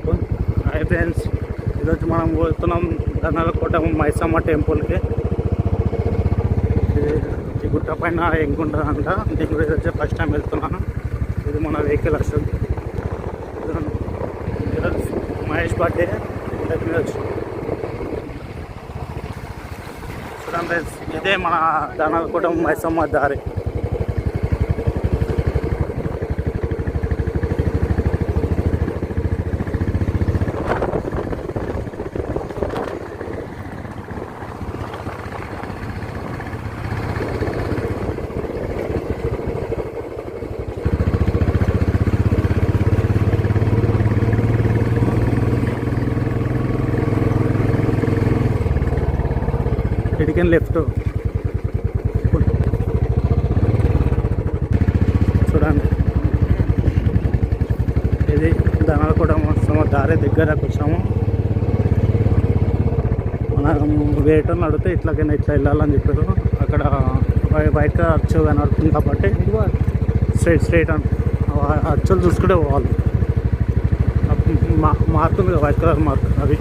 Hi friends, ఈరోజు మనం పోతున్నాం ధనాలకోట మైసమ్మ టెంపుల్కి. ఈ గుట్ట పైన ఎంకుంటుందంట. నేను కూడా ఈరోజు ఫస్ట్ టైం వెళ్తున్నాను. ఇది మన వెహికల్ వస్తుంది. మహేష్ బర్త్డే చూడండి ఫ్రెండ్స్, ఇదే మన ధనాలకోట మైసమ్మ దారి. ఇటుకని లెఫ్ట్ చూడండి, ఇది ధనాలకోట మైసమ్మ దారి దగ్గరకు వచ్చాము. మనం వేయటం అడిగితే ఇట్లాగైనా ఇట్లా వెళ్ళాలని చెప్పారు. అక్కడ వైట్ కలర్ అచ్చు కనబడుతుంది కాబట్టి స్ట్రైట్ అచ్చులు చూసుకుంటే పోవాలి. మార్క్ ఉంది, వైట్ కలర్ మార్క్, అది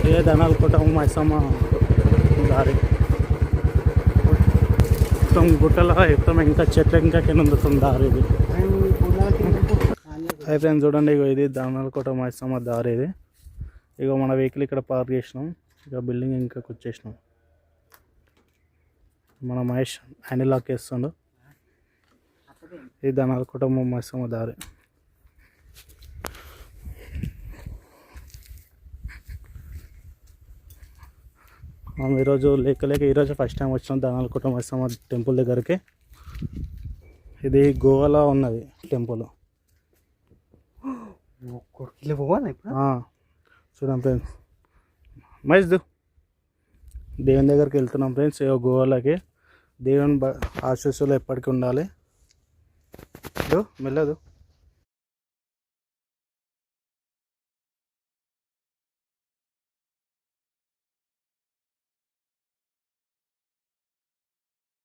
ఏ ధనాలకోట మైసమ్మ దారి. మొత్తం గుట్టల మొత్తం ఇంకా చెట్లు ఇంకా కింద ఉంటుంది దారి. ఇది అయితే చూడండి, ఇగో ఇది ధనాలకోట మైసమ్మ దారి. ఇది ఇగో మన వెహికల్ ఇక్కడ పార్క్ చేసినాం. ఇక బిల్డింగ్ ఇంకా వచ్చేసినాం. మన మహేష్ హ్యాండిల్ లాక్ వేస్తుండు. ఇది ధనాలకోట మైసమ్మ దారి. ఈరోజు లేక ఈరోజు ఫస్ట్ టైం వచ్చినాం ధనాలకోట మైసమ్మ టెంపుల్ దగ్గరికి. ఇది గోవాలో ఉన్నది టెంపుల్. చూడండి ఫ్రెండ్స్, మహేష్ దేవుని దగ్గరికి వెళ్తున్నాం ఫ్రెండ్స్. గోవాలకి దేవుని ఆశీస్సులు ఎప్పటికీ ఉండాలి. మెల్లదు